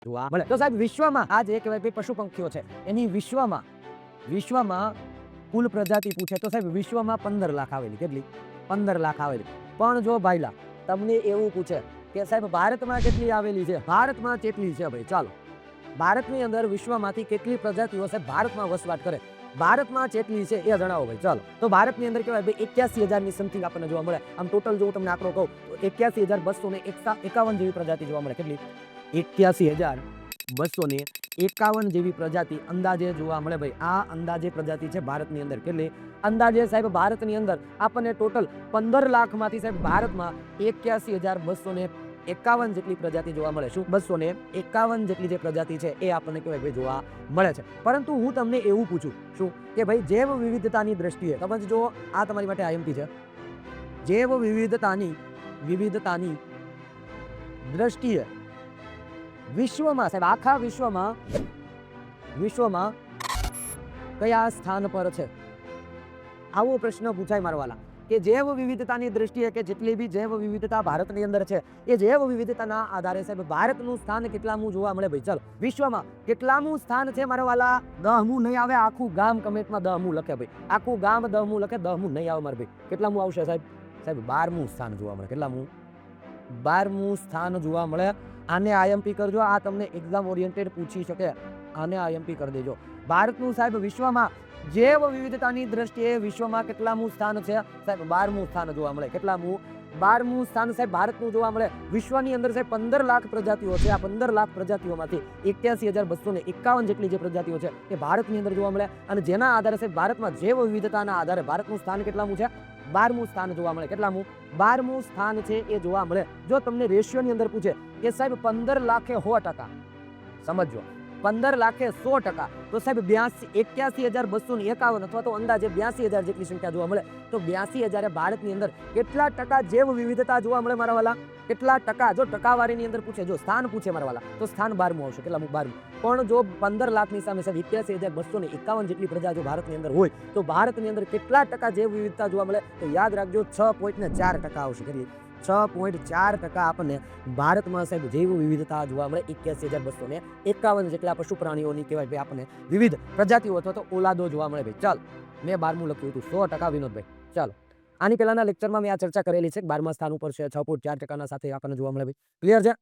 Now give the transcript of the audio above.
જોવા મળે. તો સાહેબ વિશ્વમાં આ જે કહેવાય ભાઈ પશુ પંખીઓ છે એની વિશ્વમાં કુલ પ્રજાતિ પૂછે તો સાહેબ વિશ્વમાં 15 લાખ આવેલી. કેટલી? 15 લાખ આવેલી. પણ જો ભાઈલા તમને એવું પૂછે કે સાહેબ ભારતમાં કેટલી આવેલી છે? ભારતમાં કેટલી છે ભાઈ? ચાલો, ભારતની અંદર વિશ્વમાંથી કેટલી પ્રજાતિઓ સાહેબ ભારતમાં વસવાટ કરે, ભારતમાં કેટલી છે એ જણાવો ભાઈ. ચાલો, તો ભારતની અંદર કહેવાય ભાઈ 81,000 ની સમથિંગ આપણને જોવા મળે. આમ ટોટલ જો તમને આંકડો કહું તો 81,251 જેવી પ્રજાતિ જોવા મળે. કેટલી? 81,251 જેવી પ્રજાતિ અંદાજે જોવા મળે ભાઈ. આ અંદાજે પ્રજાતિ છે ભારતની અંદર. કેટલી? અંદાજે સાહેબ ભારતની અંદર આપણને ટોટલ 15 લાખમાંથી સાહેબ ભારતમાં 81,251 જેટલી પ્રજાતિ જોવા મળે. શું? 251 જેટલી જે પ્રજાતિ છે એ આપણને કહેવાય ભાઈ જોવા મળે છે. પરંતુ હું તમને એવું પૂછું શું કે ભાઈ જૈવ વિવિધતાની દ્રષ્ટિએ તમે જો આ તમારી માટે આઈએમપી છે. જૈવ વિવિધતાની દ્રષ્ટિએ વિશ્વમાં સાહેબ આખા વિશ્વમાં કયા સ્થાન પર છે? આવો પ્રશ્ન પૂછાય મારા વાલા કે જૈવ વિવિધતાની દ્રષ્ટિએ કે જેટલી બી જૈવ વિવિધતા ભારતની અંદર છે એ જૈવ વિવિધતાના આધારે સાહેબ ભારતનું સ્થાન કેટલામું જોવા મળે ભાઈ? ચાલો, વિશ્વમાં કેટલામું સ્થાન છે મારા વાલા? 10મું નહીં આવે. આખું ગામ કમેન્ટમાં 10મું લખે ભાઈ. આખું ગામ 10મું લખે. 10મું નહીં આવે મારે ભાઈ. કેટલામું આવશે સાહેબ? 12મું સ્થાન જોવા મળે. કેટલામું? 12મું સ્થાન જોવા મળે. આને આઈએમપી કરજો. આ તમને એક્ઝામ ઓરિએન્ટેડ પૂછી શકે. આને આઈએમપી કરી દેજો. ભારતનું સાહેબ વિશ્વમાં જૈવ વિવિધતાની દ્રષ્ટિએ વિશ્વમાં કેટલામું સ્થાન છે સાહેબ? 12મું સ્થાન જોવા મળે. કેટલામું? 12મું સ્થાન સાહેબ ભારતનું જોવા મળે. વિશ્વની અંદર સાહેબ 15 લાખ પ્રજાતિઓ છે. આ 15 લાખ પ્રજાતિઓમાંથી 81,251 જેટલી જે પ્રજાતિઓ છે એ ભારતની અંદર જોવા મળે. અને જેના આધારે સાહેબ ભારતમાં જૈવ વિવિધતાના આધારે ભારતનું સ્થાન કેટલામું છે? 12મું સ્થાન જોવા મળે. કેટલામું? 12મું સ્થાન છે એ જોવા મળે. જો તમને રેશિયોની અંદર પૂછે કે સાહેબ 15 લાખે 100%, સમજો 15 લાખે 100%, તો સાહેબ 81,251 અથવા તો અંદાજે 82,000 જેટલી સંખ્યા જોવા મળે. તો 82,000 ભારતની અંદર કેટલા ટકા જૈવ વિવિધતા જોવા મળે મારા વાલા? કેટલા ટકા? જો ટકાવારીની અંદર પૂછે, જો સ્થાન પૂછે મારા વાલા, તો સ્થાન 12મું આવશે. કેટલામું? 12મું. પણ જો 15 લાખની સામે સાહેબ 81,251 જેટલી પ્રજા જો ભારતની અંદર હોય તો ભારતની અંદર કેટલા ટકા જૈવ વિવિધતા જોવા મળે? તો યાદ રાખજો 6.4% આવશે. કેટલી? 6.4% આપણને ભારતમાં સાહેબ જૈવ વિવિધતા જોવા મળે. 81,251 જેટલા પશુ પ્રાણીઓની કહેવાય ભાઈ આપણને વિવિધ પ્રજાતિઓ અથવા તો ઓલાદો જોવા મળે ભાઈ. ચાલો, મેં 12મું લખ્યું હતું. 100% વિનોદભાઈ. ચાલો, આની પહેલાના લેક્ચરમાં મેં આ ચર્ચા કરેલી છે. 12મા સ્થાન ઉપર છે. 6.4%ના સાથે આપણને જોવા મળે ભાઈ. ક્લિયર છે?